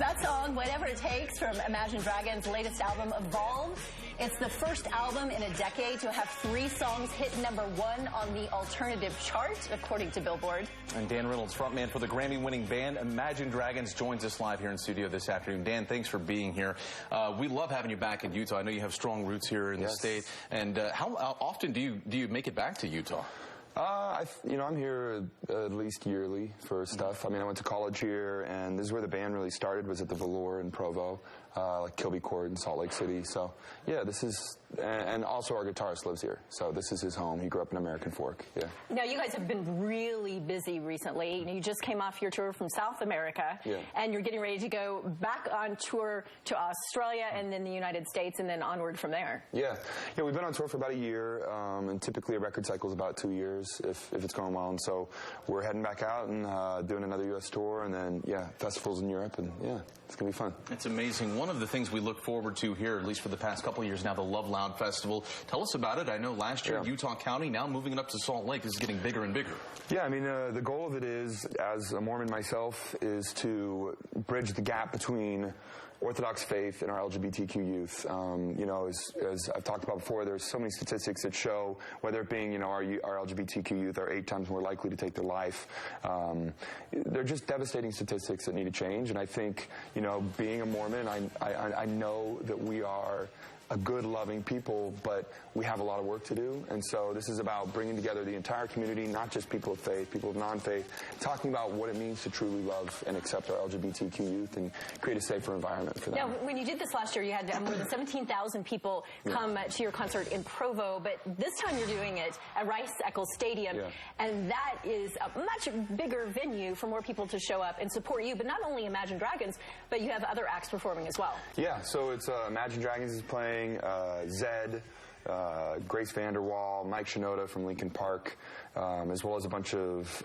That song, Whatever It Takes, from Imagine Dragons' latest album, Evolve. It's the first album in a decade to have 3 songs hit #1 on the alternative chart, according to Billboard. And Dan Reynolds, frontman for the Grammy-winning band Imagine Dragons, joins us live here in studio this afternoon. Dan, thanks for being here. We love having you back in Utah. I know you have strong roots here in the state. And how often do you make it back to Utah? I'm here at least yearly for stuff. I mean, I went to college here, and this is where the band really started, was at the Velour in Provo, like Kilby Court in Salt Lake City. So, yeah, this is, and also our guitarist lives here. So this is his home. He grew up in American Fork, yeah. Now, you guys have been really busy recently. You just came off your tour from South America, and you're getting ready to go back on tour to Australia and then the United States and then onward from there. Yeah, we've been on tour for about a year, and typically a record cycle is about 2 years. If it's going well, and so we're heading back out and doing another U.S. tour, and then festivals in Europe, and it's gonna be fun. It's amazing. One of the things we look forward to here, at least for the past couple of years now, the Loveloud Festival. Tell us about it. I know last year Utah County, now moving it up to Salt Lake. This is getting bigger and bigger. Yeah, I mean the goal of it is, as a Mormon myself, is to bridge the gap between Orthodox faith and our LGBTQ youth. As I've talked about before, there's so many statistics that show, whether it being, our LGBTQ youth are 8 times more likely to take their life. They're just devastating statistics that need to change. And I think, being a Mormon, I know that we are a good, loving people, but we have a lot of work to do. And so this is about bringing together the entire community, not just people of faith, people of non-faith, talking about what it means to truly love and accept our LGBTQ youth and create a safer environment for them. Now, when you did this last year, you had more than 17,000 people come to your concert in Provo, but this time you're doing it at Rice-Eccles Stadium, and that is a much bigger venue for more people to show up and support you, but not only Imagine Dragons, but you have other acts performing as well. Yeah, so it's Imagine Dragons is playing, Zed, Grace Vanderwall, Mike Shinoda from Lincoln Park, as well as a bunch of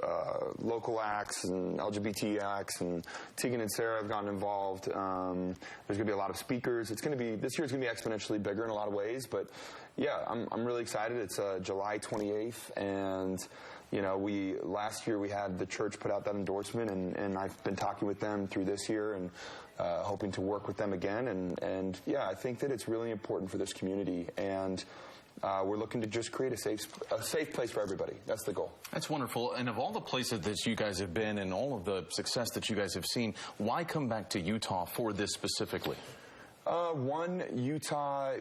local acts and LGBT acts, and Tegan and Sarah have gotten involved. There's going to be a lot of speakers. This year's going to be exponentially bigger in a lot of ways, but yeah, I'm really excited. It's July 28th, and last year we had the church put out that endorsement, and I've been talking with them through this year and hoping to work with them again. And I think that it's really important for this community, and we're looking to just create a safe place for everybody. That's the goal. That's wonderful. And of all the places that you guys have been and all of the success that you guys have seen, why come back to Utah for this specifically? One, Utah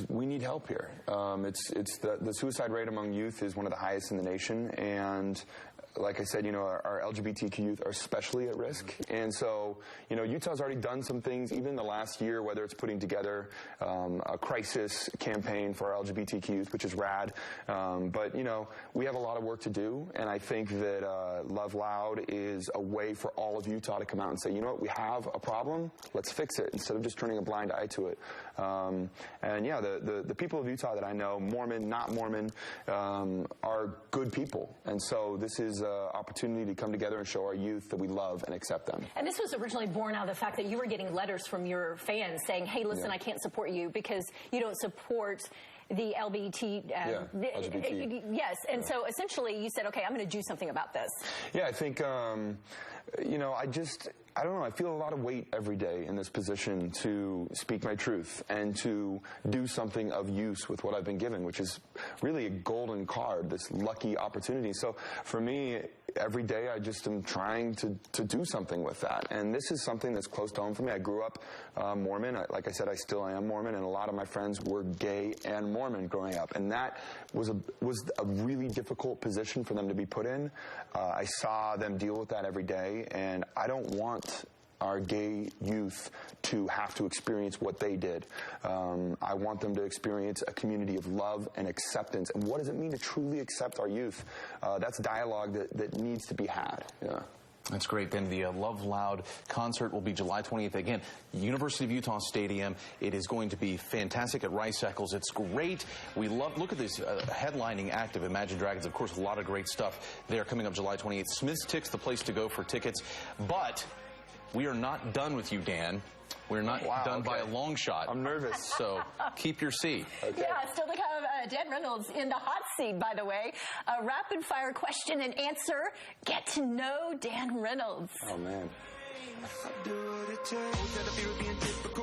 we need help here. The suicide rate among youth is one of the highest in the nation, and like I said, our LGBTQ youth are especially at risk. And so, Utah's already done some things, even in the last year, whether it's putting together a crisis campaign for our LGBTQ youth, which is rad. But, we have a lot of work to do, and I think that Loveloud is a way for all of Utah to come out and say, you know what, we have a problem, let's fix it, instead of just turning a blind eye to it. The people of Utah that I know, Mormon, not Mormon, are good people. And so this is an opportunity to come together and show our youth that we love and accept them. And this was originally born out of the fact that you were getting letters from your fans saying, hey, listen, I can't support you because you don't support the LGBT. LGBT. Yes, and so essentially you said, okay, I'm going to do something about this. Yeah, I think, I don't know, I feel a lot of weight every day in this position to speak my truth and to do something of use with what I've been given, which is really a golden card, this lucky opportunity. So for me, every day I just am trying to do something with that. And this is something that's close to home for me. I grew up Mormon. Like I said, I still am Mormon, and a lot of my friends were gay and Mormon growing up. And that was a really difficult position for them to be put in. I saw them deal with that every day, and I don't want our gay youth to have to experience what they did. I want them to experience a community of love and acceptance. And what does it mean to truly accept our youth? That's dialogue that needs to be had. Yeah. That's great. Then the Loveloud concert will be July 20th. Again, University of Utah Stadium. It is going to be fantastic at Rice-Eccles. It's great. Look at this headlining act of Imagine Dragons. Of course, a lot of great stuff there coming up July 28th. Smith's Tick's the place to go for tickets. But we are not done with you, Dan. We're not done by a long shot. I'm nervous. So keep your seat. Okay. Yeah, still to come, Dan Reynolds in the hot seat, by the way. A rapid-fire question and answer. Get to know Dan Reynolds. Oh, man. change. Always had a fear of being difficult.